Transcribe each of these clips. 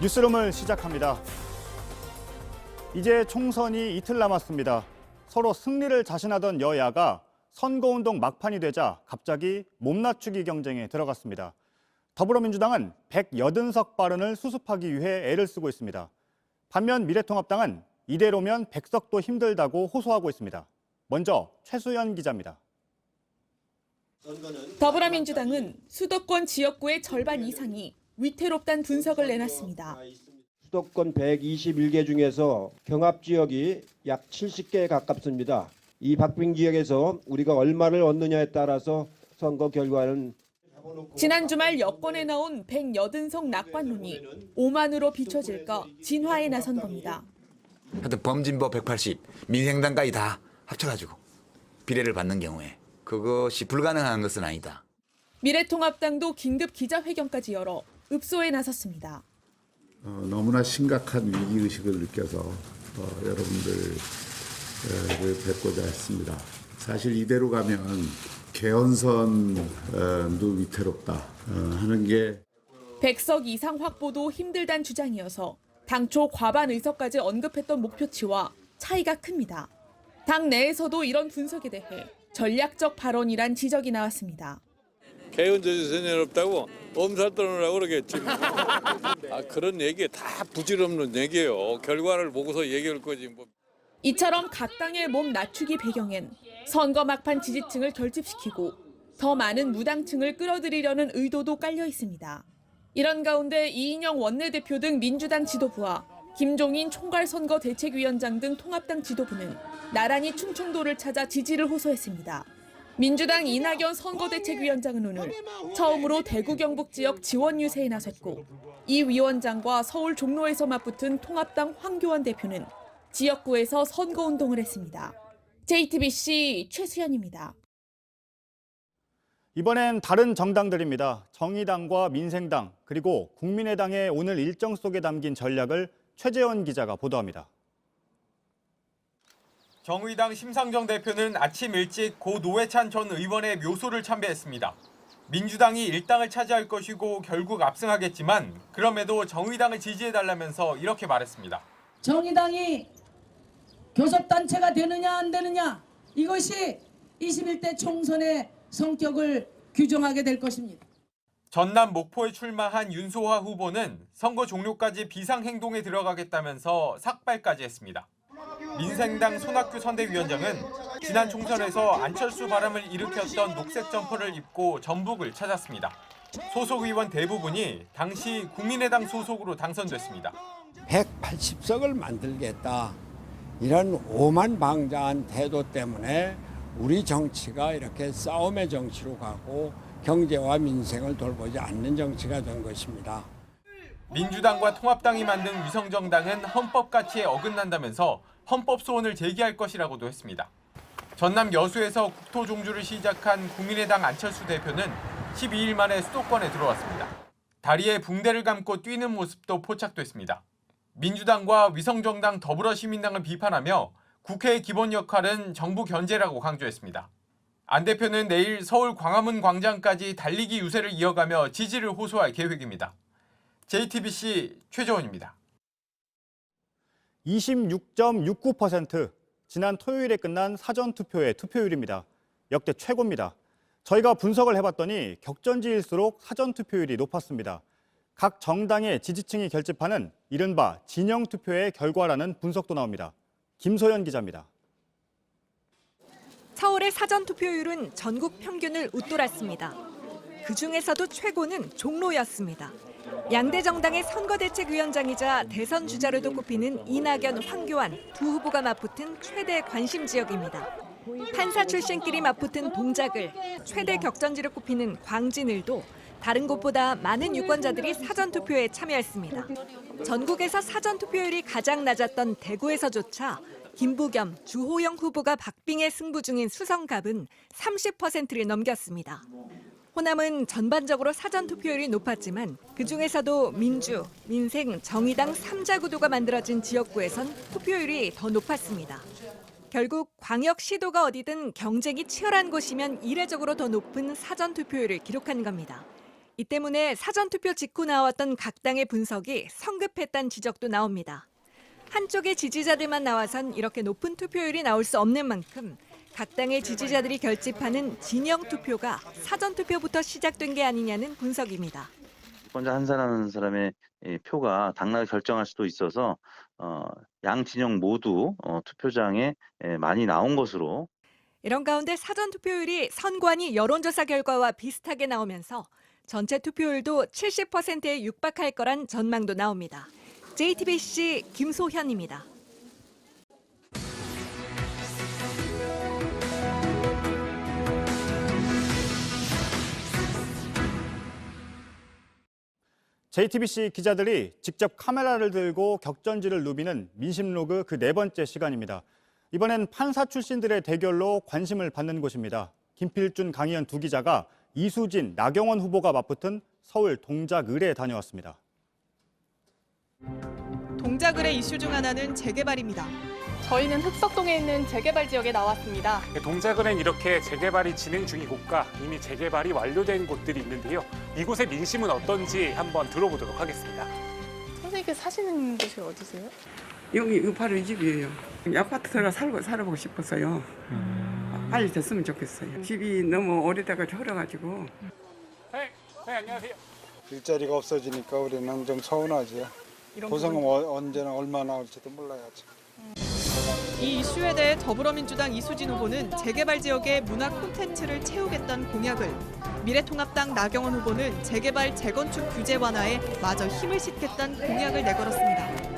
뉴스룸을 시작합니다. 이제 총선이 이틀 남았습니다. 서로 승리를 자신하던 여야가 선거운동 막판이 되자 갑자기 몸맞추기 경쟁에 들어갔습니다. 더불어민주당은 180석 발언을 수습하기 위해 애를 쓰고 있습니다. 반면 미래통합당은 이대로면 100석도 힘들다고 호소하고 있습니다. 먼저 최수연 기자입니다. 더불어민주당은 수도권 지역구의 절반 이상이 위태롭다는 분석을 내놨습니다. 수도권 121개 중에서 경합 지역이 약 70개에 가깝습니다. 이 박빙 지역에서 우리가 얼마를 얻느냐에 따라서 선거 결과는 지난 주말 여권에 나온 180석 낙관론이 오만으로 비춰질까 진화에 나선 겁니다. 하여튼 범진보 180, 민생당까지 다 합쳐가지고 비례를 받는 경우에 그것이 불가능한 것은 아니다. 미래통합당도 긴급 기자회견까지 열어 읍소에 나섰습니다. 너무나 심각한 위기의식을 느껴서 여러분들을 뵙고자 했습니다. 사실 이대로 가면 개헌선도 위태롭다 하는 게 100석 이상 확보도 힘들단 주장이어서 당초 과반 의석까지 언급했던 목표치와 차이가 큽니다. 당 내에서도 이런 분석에 대해 전략적 발언이란 지적이 나왔습니다. 개헌저지 전혀 없다고 엄살 떠느라고 그러겠지. 그런 얘기 다 부질없는 얘기예요. 결과를 보고서 얘기할 거지 뭐. 이처럼 각 당의 몸 낮추기 배경엔 선거 막판 지지층을 결집시키고 더 많은 무당층을 끌어들이려는 의도도 깔려 있습니다. 이런 가운데 이인영 원내대표 등 민주당 지도부와 김종인 총괄선거대책위원장 등 통합당 지도부는 나란히 충청도를 찾아 지지를 호소했습니다. 민주당 이낙연 선거대책위원장은 오늘 처음으로 대구 경북 지역 지원 유세에 나섰고 이 위원장과 서울 종로에서 맞붙은 통합당 황교안 대표는 지역구에서 선거운동을 했습니다. JTBC 최수연입니다. 이번엔 다른 정당들입니다. 정의당과 민생당 그리고 국민의당의 오늘 일정 속에 담긴 전략을 최재원 기자가 보도합니다. 정의당 심상정 대표는 아침 일찍 고 노회찬 전 의원의 묘소를 참배했습니다. 민주당이 일당을 차지할 것이고 결국 압승하겠지만 그럼에도 정의당을 지지해달라면서 이렇게 말했습니다. 정의당이 교섭단체가 되느냐 안 되느냐 이것이 21대 총선의 성격을 규정하게 될 것입니다. 전남 목포에 출마한 윤소화 후보는 선거 종료까지 비상행동에 들어가겠다면서 삭발까지 했습니다. 민생당 손학규 선대위원장은 지난 총선에서 안철수 바람을 일으켰던 녹색 점퍼를 입고 전북을 찾았습니다. 소속 의원 대부분이 당시 국민의당 소속으로 당선됐습니다. 180석을 만들겠다. 이런 오만방자한 태도 때문에 우리 정치가 이렇게 싸움의 정치로 가고 경제와 민생을 돌보지 않는 정치가 된 것입니다. 민주당과 통합당이 만든 위성정당은 헌법 가치에 어긋난다면서 헌법 소원을 제기할 것이라고도 했습니다. 전남 여수에서 국토종주를 시작한 국민의당 안철수 대표는 12일 만에 수도권에 들어왔습니다. 다리에 붕대를 감고 뛰는 모습도 포착됐습니다. 민주당과 위성정당 더불어시민당을 비판하며 국회의 기본 역할은 정부 견제라고 강조했습니다. 안 대표는 내일 서울 광화문 광장까지 달리기 유세를 이어가며 지지를 호소할 계획입니다. JTBC 최재원입니다. 26.69%, 지난 토요일에 끝난 사전투표의 투표율입니다. 역대 최고입니다. 저희가 분석을 해봤더니 격전지일수록 사전투표율이 높았습니다. 각 정당의 지지층이 결집하는 이른바 진영투표의 결과라는 분석도 나옵니다. 김소연 기자입니다. 서울의 사전투표율은 전국 평균을 웃돌았습니다. 그중에서도 최고는 종로였습니다. 양대 정당의 선거대책위원장이자 대선 주자로도 꼽히는 이낙연, 황교안 두 후보가 맞붙은 최대 관심 지역입니다. 판사 출신끼리 맞붙은 동작을, 최대 격전지로 꼽히는 광진을도 다른 곳보다 많은 유권자들이 사전투표에 참여했습니다. 전국에서 사전투표율이 가장 낮았던 대구에서조차 김부겸, 주호영 후보가 박빙의 승부 중인 수성갑은 30%를 넘겼습니다. 호남은 전반적으로 사전투표율이 높았지만 그중에서도 민주, 민생, 정의당 3자 구도가 만들어진 지역구에선 투표율이 더 높았습니다. 결국 광역 시도가 어디든 경쟁이 치열한 곳이면 이례적으로 더 높은 사전투표율을 기록한 겁니다. 이 때문에 사전투표 직후 나왔던 각 당의 분석이 성급했다는 지적도 나옵니다. 한쪽의 지지자들만 나와선 이렇게 높은 투표율이 나올 수 없는 만큼 각 당의 지지자들이 결집하는 진영 투표가 사전투표부터 시작된 게 아니냐는 분석입니다. 유권자 한 사람 한 사람의 표가 당락을 결정할 수도 있어서 양 진영 모두 투표장에 많이 나온 것으로. 이런 가운데 사전투표율이 선관위 여론조사 결과와 비슷하게 나오면서 전체 투표율도 70%에 육박할 거란 전망도 나옵니다. JTBC 김소현입니다. JTBC 기자들이 직접 카메라를 들고 격전지를 누비는 민심로그 그 4번째 시간입니다. 이번엔 판사 출신들의 대결로 관심을 받는 곳입니다. 김필준, 강희연 두 기자가 이수진, 나경원 후보가 맞붙은 서울 동작을에 다녀왔습니다. 동작을의 이슈 중 하나는 재개발입니다. 저희는 흑석동에 있는 재개발 지역에 나왔습니다. 동작을엔 이렇게 재개발이 진행 중인 곳과 이미 재개발이 완료된 곳들이 있는데요. 이곳의 민심은 어떤지 한번 들어보도록 하겠습니다. 선생님께서 사시는 곳이 어디세요? 여기 바로 이 집이에요. 이 아파트 들어가 살아보고 싶었어요. 빨리 됐으면 좋겠어요. 집이 너무 오래다가 졸아가지고. 네, 안녕하세요. 일자리가 없어지니까 우리는 좀 서운하지요. 고생은 언제나 얼마나 나올지도 몰라야지. 이 이슈에 대해 더불어민주당 이수진 후보는 재개발 지역의 문화 콘텐츠를 채우겠다는 공약을, 미래통합당 나경원 후보는 재개발 재건축 규제 완화에 마저 힘을 싣겠다는 공약을 내걸었습니다.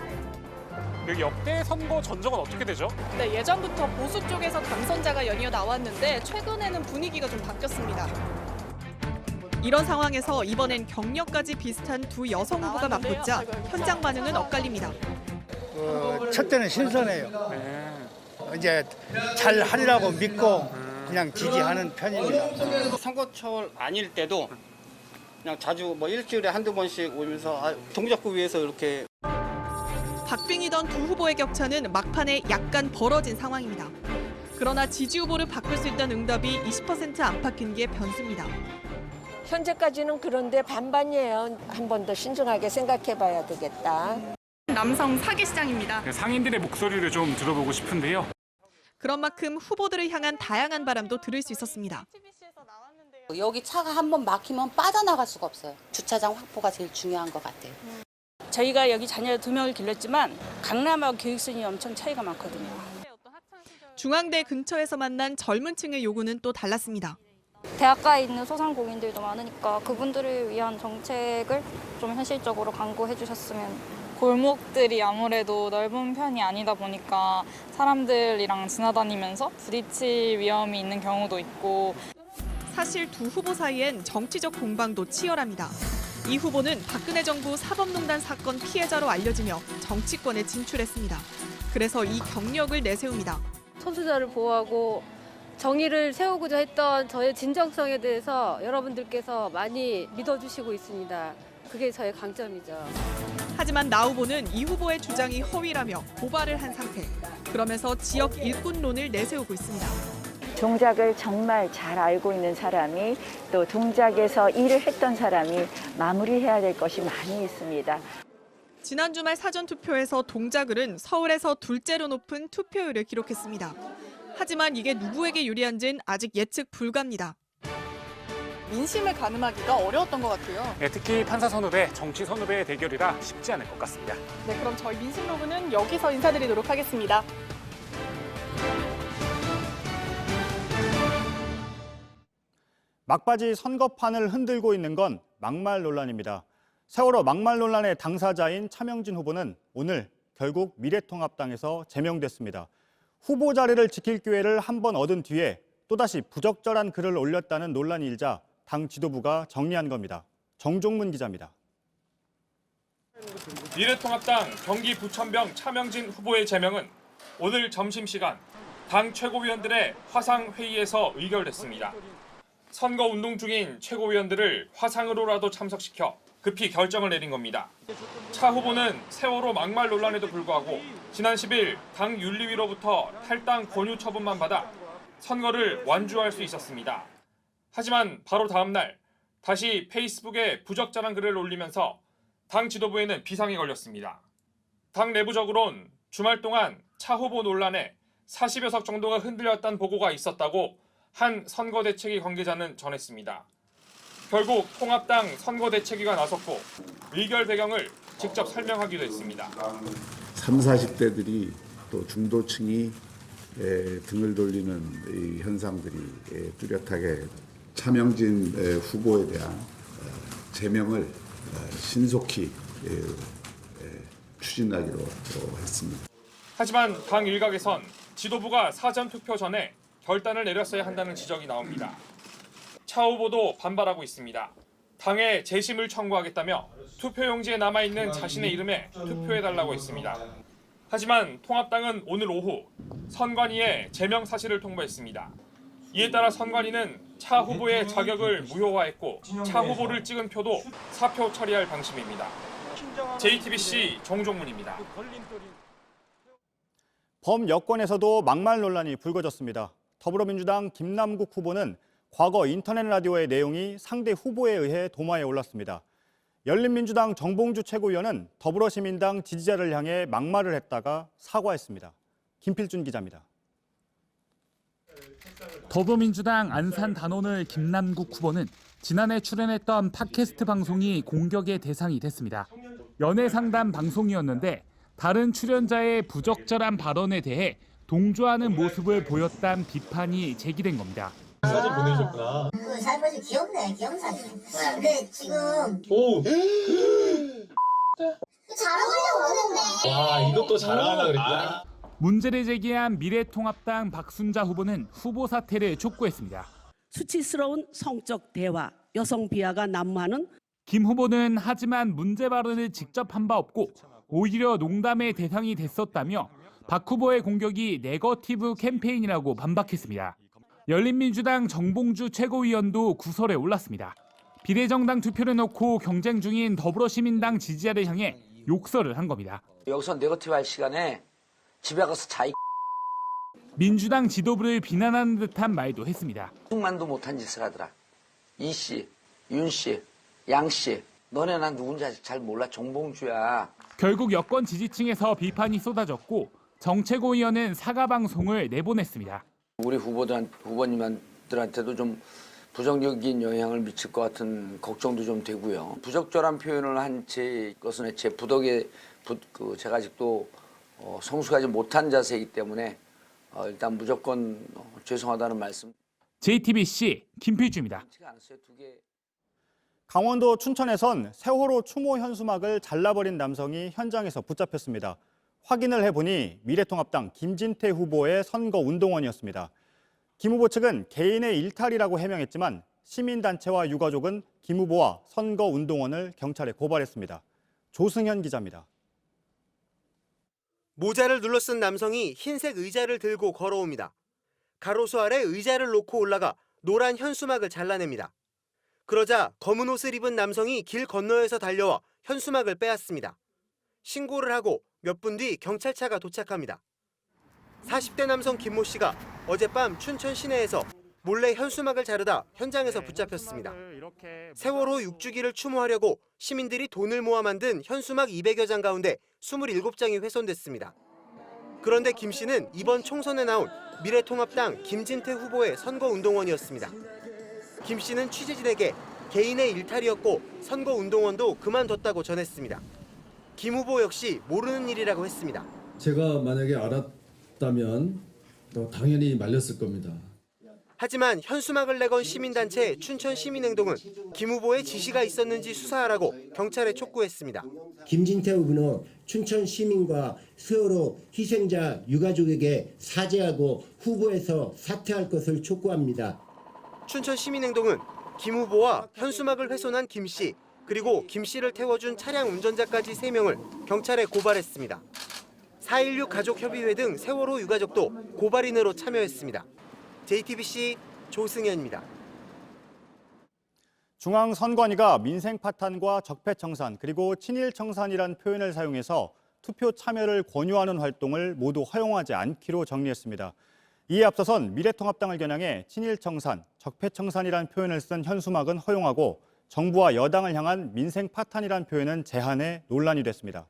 여기 역대 선거 전적은 어떻게 되죠? 네, 예전부터 보수 쪽에서 당선자가 연이어 나왔는데 최근에는 분위기가 좀 바뀌었습니다. 이런 상황에서 이번엔 경력까지 비슷한 두 여성 후보가 맞붙자 현장 반응은 엇갈립니다. 첫째는 신선해요. 이제 잘 하리라고 믿고 그냥 지지하는 편입니다. 선거철 아닐 때도 그냥 자주 일주일에 한두 번씩 오면서 동작구 위에서 이렇게. 박빙이던 두 후보의 격차는 막판에 약간 벌어진 상황입니다. 그러나 지지 후보를 바꿀 수 있다는 응답이 20% 안팎인 게 변수입니다. 현재까지는 그런데 반반이에요. 한 번 더 신중하게 생각해 봐야 되겠다. 남성 사기 시장입니다. 상인들의 목소리를 좀 들어보고 싶은데요. 그런 만큼 후보들을 향한 다양한 바람도 들을 수 있었습니다. 여기 차가 한번 막히면 빠져나갈 수가 없어요. 주차장 확보가 제일 중요한 것 같아요. 저희가 여기 자녀 2명을 길렀지만 강남하고 교육순위 엄청 차이가 많거든요. 중앙대 근처에서 만난 젊은 층의 요구는 또 달랐습니다. 대학가에 있는 소상공인들도 많으니까 그분들을 위한 정책을 좀 현실적으로 강구해 주셨으면. 골목들이 아무래도 넓은 편이 아니다 보니까 사람들이랑 지나다니면서 부딪힐 위험이 있는 경우도 있고. 사실 두 후보 사이엔 정치적 공방도 치열합니다. 이 후보는 박근혜 정부 사법농단 사건 피해자로 알려지며 정치권에 진출했습니다. 그래서 이 경력을 내세웁니다. 소수자를 보호하고 정의를 세우고자 했던 저의 진정성에 대해서 여러분들께서 많이 믿어주시고 있습니다. 그게 저의 강점이죠. 하지만 나 후보는 이 후보의 주장이 허위라며 고발을 한 상태. 그러면서 지역 일꾼론을 내세우고 있습니다. 동작을 정말 잘 알고 있는 사람이, 또 동작에서 일을 했던 사람이 마무리해야 될 것이 많이 있습니다. 지난 주말 사전투표에서 동작을은 서울에서 둘째로 높은 투표율을 기록했습니다. 하지만 이게 누구에게 유리한지는 아직 예측 불가입니다. 민심을 가늠하기가 어려웠던 것 같아요. 네, 특히 판사 선후배, 정치 선후배의 대결이라 쉽지 않을 것 같습니다. 네, 그럼 저희 민심로그는 여기서 인사드리도록 하겠습니다. 막바지 선거판을 흔들고 있는 건 막말 논란입니다. 세월호 막말 논란의 당사자인 차명진 후보는 오늘 결국 미래통합당에서 제명됐습니다. 후보 자리를 지킬 기회를 한 번 얻은 뒤에 또다시 부적절한 글을 올렸다는 논란이 일자 당 지도부가 정리한 겁니다. 정종문 기자입니다. 미래통합당 경기 부천병 차명진 후보의 제명은 오늘 점심시간 당 최고위원들의 화상회의에서 의결됐습니다. 선거운동 중인 최고위원들을 화상으로라도 참석시켜 급히 결정을 내린 겁니다. 차 후보는 세월호 막말 논란에도 불구하고 지난 10일 당 윤리위로부터 탈당 권유 처분만 받아 선거를 완주할 수 있었습니다. 하지만 바로 다음 날 다시 페이스북에 부적절한 글을 올리면서 당 지도부에는 비상이 걸렸습니다. 당 내부적으론 주말 동안 차 후보 논란에 40여 석 정도가 흔들렸다는 보고가 있었다고 한 선거대책위 관계자는 전했습니다. 결국 통합당 선거대책위가 나섰고 의결 배경을 직접 설명하기도 했습니다. 30, 40대들이 또 중도층이 등을 돌리는 이 현상들이 뚜렷하게 차명진 후보에 대한 제명을 신속히 추진하기로 했습니다. 하지만 당 일각에선 지도부가 사전 투표 전에 결단을 내렸어야 한다는 지적이 나옵니다. 차 후보도 반발하고 있습니다. 당에 재심을 청구하겠다며 투표용지에 남아있는 자신의 이름에 투표해달라고 했습니다. 하지만 통합당은 오늘 오후 선관위에 제명 사실을 통보했습니다. 이에 따라 선관위는 차 후보의 자격을 무효화했고 차 후보를 찍은 표도 사표 처리할 방침입니다. JTBC 정종문입니다. 범여권에서도 막말 논란이 불거졌습니다. 더불어민주당 김남국 후보는 과거 인터넷 라디오의 내용이 상대 후보에 의해 도마에 올랐습니다. 열린민주당 정봉주 최고위원은 더불어시민당 지지자를 향해 막말을 했다가 사과했습니다. 김필준 기자입니다. 더불어민주당 안산 단원을 김남국 후보는 지난해 출연했던 팟캐스트 방송이 공격의 대상이 됐습니다. 연애상담 방송이었는데 다른 출연자의 부적절한 발언에 대해 동조하는 모습을 보였다는 비판이 제기된 겁니다. 사진 보내셨구나. 그 사진 귀엽네, 귀여운 사진. 근데 지금 자랑하려고 하는데. 와, 이것도 자랑하려고 그랬구나. 문제를 제기한 미래통합당 박순자 후보는 후보 사퇴를 촉구했습니다. 수치스러운 성적 대화, 여성 비하가 난무하는 김 후보는 하지만 문제 발언을 직접 한 바 없고 오히려 농담의 대상이 됐었다며 박 후보의 공격이 네거티브 캠페인이라고 반박했습니다. 열린민주당 정봉주 최고위원도 구설에 올랐습니다. 비례정당 투표를 놓고 경쟁 중인 더불어시민당 지지자를 향해 욕설을 한 겁니다. 여기서 네거티브 할 시간에 집에 가서 자이 민주당 지도부를 비난하는 듯한 말도 했습니다. 만도 못한 짓을 하더라. 이 씨, 윤 씨, 양 씨, 너네 난 누군지 아직 잘 몰라. 정봉주야. 결국 여권 지지층에서 비판이 쏟아졌고 정 최고위원은 사과 방송을 내보냈습니다. 우리 후보님들한테도 좀 부정적인 영향을 미칠 것 같은 걱정도 좀 되고요. 부적절한 표현을 한 제 것은 제 부덕에 제가 아직도 성숙하지 못한 자세이기 때문에 일단 무조건 죄송하다는 말씀. JTBC 김필주입니다. 강원도 춘천에선 세월호 추모 현수막을 잘라버린 남성이 현장에서 붙잡혔습니다. 확인을 해보니 미래통합당 김진태 후보의 선거운동원이었습니다. 김 후보 측은 개인의 일탈이라고 해명했지만 시민단체와 유가족은 김 후보와 선거운동원을 경찰에 고발했습니다. 조승현 기자입니다. 모자를 눌러 쓴 남성이 흰색 의자를 들고 걸어옵니다. 가로수 아래 의자를 놓고 올라가 노란 현수막을 잘라냅니다. 그러자 검은 옷을 입은 남성이 길 건너에서 달려와 현수막을 빼앗습니다. 신고를 하고 몇 분 뒤 경찰차가 도착합니다. 40대 남성 김모 씨가 어젯밤 춘천 시내에서 몰래 현수막을 자르다 현장에서 붙잡혔습니다. 세월호 6주기를 추모하려고 시민들이 돈을 모아 만든 현수막 200여 장 가운데 27장이 훼손됐습니다. 그런데 김 씨는 이번 총선에 나온 미래통합당 김진태 후보의 선거운동원이었습니다. 김 씨는 취재진에게 개인의 일탈이었고 선거운동원도 그만뒀다고 전했습니다. 김 후보 역시 모르는 일이라고 했습니다. 제가 만약에 알았다면 당연히 말렸을 겁니다. 하지만 현수막을 내건 시민단체 춘천시민행동은 김 후보의 지시가 있었는지 수사하라고 경찰에 촉구했습니다. 김진태 후보는 춘천 시민과 세월호 희생자 유가족에게 사죄하고 후보에서 사퇴할 것을 촉구합니다. 춘천시민행동은 김 후보와 현수막을 훼손한 김 씨, 그리고 김 씨를 태워준 차량 운전자까지 3명을 경찰에 고발했습니다. 4.16 가족협의회 등 세월호 유가족도 고발인으로 참여했습니다. JTBC 조승현입니다. 중앙선관위가 민생파탄과 적폐청산 그리고 친일청산이란 표현을 사용해서 투표 참여를 권유하는 활동을 모두 허용하지 않기로 정리했습니다. 이에 앞서선 미래통합당을 겨냥해 친일청산, 적폐청산이란 표현을 쓴 현수막은 허용하고 정부와 여당을 향한 민생 파탄이란 표현은 제한해 논란이 됐습니다.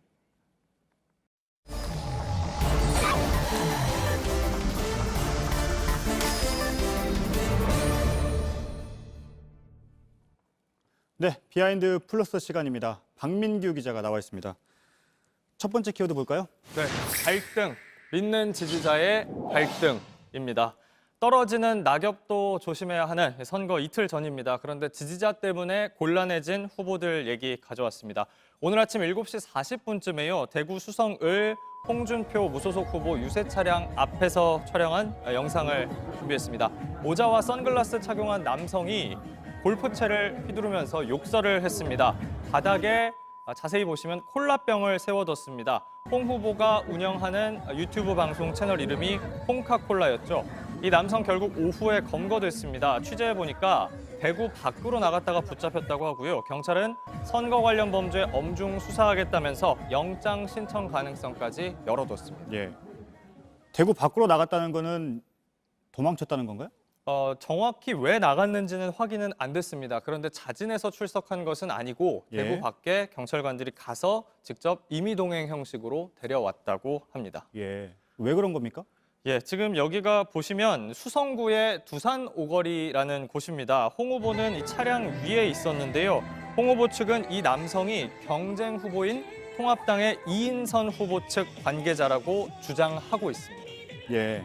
네, 비하인드 플러스 시간입니다. 박민규 기자가 나와 있습니다. 첫 번째 키워드 볼까요? 네, 갈등, 믿는 지지자의 갈등입니다. 떨어지는 낙엽도 조심해야 하는 선거 이틀 전입니다. 그런데 지지자 때문에 곤란해진 후보들 얘기 가져왔습니다. 오늘 아침 7시 40분쯤에요. 대구 수성을 홍준표 무소속 후보 유세 차량 앞에서 촬영한 영상을 준비했습니다. 모자와 선글라스 착용한 남성이 골프채를 휘두르면서 욕설을 했습니다. 바닥에 자세히 보시면 콜라병을 세워뒀습니다. 홍 후보가 운영하는 유튜브 방송 채널 이름이 홍카콜라였죠. 이 남성 결국 오후에 검거됐습니다. 취재해보니까 대구 밖으로 나갔다가 붙잡혔다고 하고요. 경찰은 선거 관련 범죄 엄중 수사하겠다면서 영장 신청 가능성까지 열어뒀습니다. 예. 대구 밖으로 나갔다는 거는 도망쳤다는 건가요? 정확히 왜 나갔는지는 확인은 안 됐습니다. 그런데 자진해서 출석한 것은 아니고 예. 대구 밖에 경찰관들이 가서 직접 임의동행 형식으로 데려왔다고 합니다. 예. 왜 그런 겁니까? 예, 지금 여기가 보시면 수성구의 두산 오거리라는 곳입니다. 홍 후보는 이 차량 위에 있었는데요. 홍 후보 측은 이 남성이 경쟁 후보인 통합당의 이인선 후보 측 관계자라고 주장하고 있습니다. 예.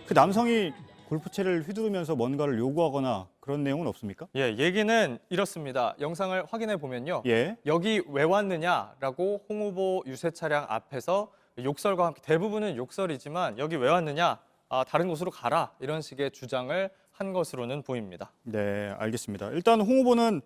그 남성이 골프채를 휘두르면서 뭔가를 요구하거나 그런 내용은 없습니까? 예, 얘기는 이렇습니다. 영상을 확인해 보면요. 예. 여기 왜 왔느냐라고 홍 후보 유세 차량 앞에서 욕설과 함께 대부분은 욕설이지만 여기 왜 왔느냐? 다른 곳으로 가라. 이런 식의 주장을 한 것으로는 보입니다. 네, 알겠습니다. 일단 홍 후보는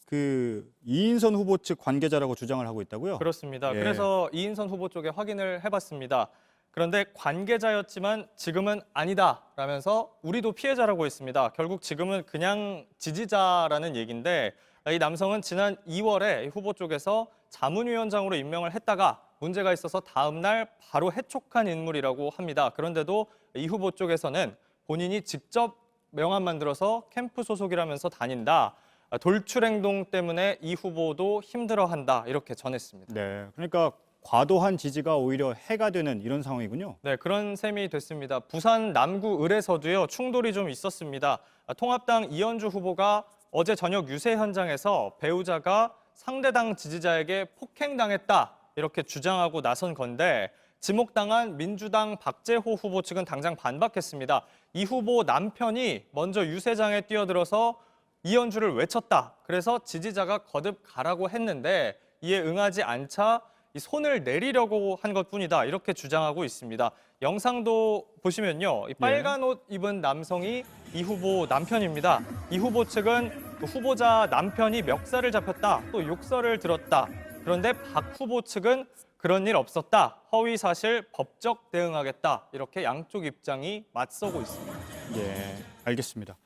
그 이인선 후보 측 관계자라고 주장을 하고 있다고요? 그렇습니다. 예. 그래서 이인선 후보 쪽에 확인을 해봤습니다. 그런데 관계자였지만 지금은 아니다라면서 우리도 피해자라고 했습니다. 결국 지금은 그냥 지지자라는 얘기인데 이 남성은 지난 2월에 후보 쪽에서 자문위원장으로 임명을 했다가 문제가 있어서 다음 날 바로 해촉한 인물이라고 합니다. 그런데도 이 후보 쪽에서는 본인이 직접 명함 만들어서 캠프 소속이라면서 다닌다. 돌출 행동 때문에 이 후보도 힘들어한다. 이렇게 전했습니다. 네, 그러니까 과도한 지지가 오히려 해가 되는 이런 상황이군요. 네, 그런 셈이 됐습니다. 부산 남구 을에서도요, 충돌이 좀 있었습니다. 통합당 이현주 후보가 어제 저녁 유세 현장에서 배우자가 상대당 지지자에게 폭행당했다 이렇게 주장하고 나선 건데 지목당한 민주당 박재호 후보 측은 당장 반박했습니다. 이 후보 남편이 먼저 유세장에 뛰어들어서 이현주를 외쳤다. 그래서 지지자가 거듭 가라고 했는데 이에 응하지 않자 이 손을 내리려고 한 것뿐이다. 이렇게 주장하고 있습니다. 영상도 보시면요. 이 빨간 옷 입은 남성이 이 후보 남편입니다. 이 후보 측은 후보자 남편이 멱살을 잡혔다. 또 욕설을 들었다. 그런데 박 후보 측은 그런 일 없었다. 허위 사실 법적 대응하겠다. 이렇게 양쪽 입장이 맞서고 있습니다. 예, 알겠습니다.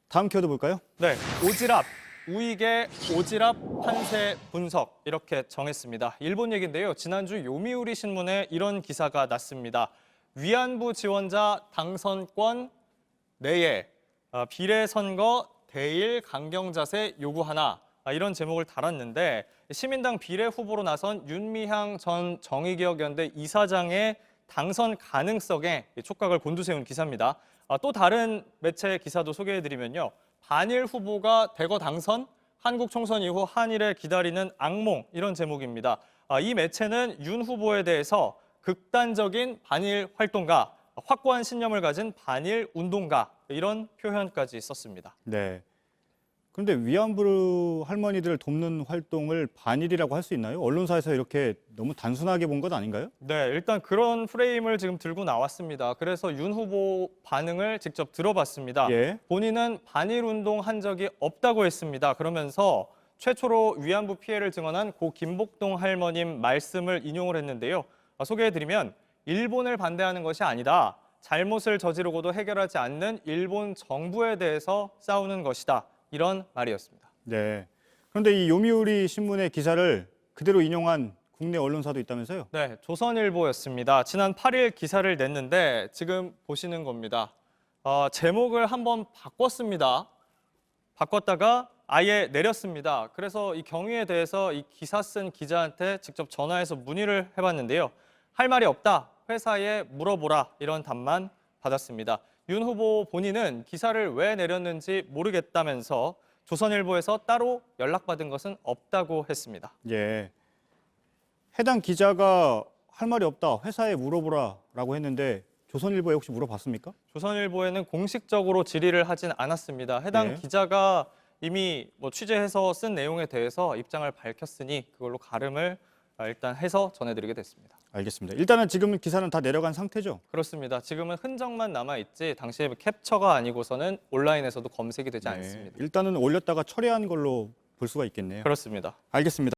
다음 키워드 볼까요? 네, 오지랖. 우익의 오지랖 판세 분석 이렇게 정했습니다. 일본 얘기인데요. 지난주 요미우리 신문에 이런 기사가 났습니다. 위안부 지원자 당선권 내에 비례선거 대일 강경 자세 요구하나 이런 제목을 달았는데 시민당 비례 후보로 나선 윤미향 전 정의기억연대 이사장의 당선 가능성에 촉각을 곤두세운 기사입니다. 또 다른 매체 기사도 소개해드리면요. 반일 후보가 대거 당선, 한국 총선 이후 한일에 기다리는 악몽 이런 제목입니다. 이 매체는 윤 후보에 대해서 극단적인 반일 활동가, 확고한 신념을 가진 반일 운동가 이런 표현까지 썼습니다. 네. 그런데 위안부 할머니들을 돕는 활동을 반일이라고 할 수 있나요? 언론사에서 이렇게 너무 단순하게 본 것 아닌가요? 네, 일단 그런 프레임을 지금 들고 나왔습니다. 그래서 윤 후보 반응을 직접 들어봤습니다. 예. 본인은 반일 운동 한 적이 없다고 했습니다. 그러면서 최초로 위안부 피해를 증언한 고 김복동 할머님 말씀을 인용을 했는데요. 소개해드리면 일본을 반대하는 것이 아니다. 잘못을 저지르고도 해결하지 않는 일본 정부에 대해서 싸우는 것이다. 이런 말이었습니다. 네. 그런데 이 요미우리 신문의 기사를 그대로 인용한 국내 언론사도 있다면서요? 네, 조선일보였습니다. 지난 8일 기사를 냈는데 지금 보시는 겁니다. 제목을 한번 바꿨습니다. 바꿨다가 아예 내렸습니다. 그래서 이 경위에 대해서 이 기사 쓴 기자한테 직접 전화해서 문의를 해봤는데요. 할 말이 없다, 회사에 물어보라 이런 답만 받았습니다. 윤 후보 본인은 기사를 왜 내렸는지 모르겠다면서 조선일보에서 따로 연락받은 것은 없다고 했습니다. 예. 해당 기자가 할 말이 없다, 회사에 물어보라라고 했는데 조선일보에 혹시 물어봤습니까? 조선일보에는 공식적으로 질의를 하진 않았습니다. 해당 네. 기자가 이미 취재해서 쓴 내용에 대해서 입장을 밝혔으니 그걸로 가름을 일단 해서 전해드리게 됐습니다. 알겠습니다. 일단은 지금은 기사는 다 내려간 상태죠? 그렇습니다. 지금은 흔적만 남아있지 당시에 캡처가 아니고서는 온라인에서도 검색이 되지 않습니다. 일단은 올렸다가 처리한 걸로 볼 수가 있겠네요. 그렇습니다. 알겠습니다.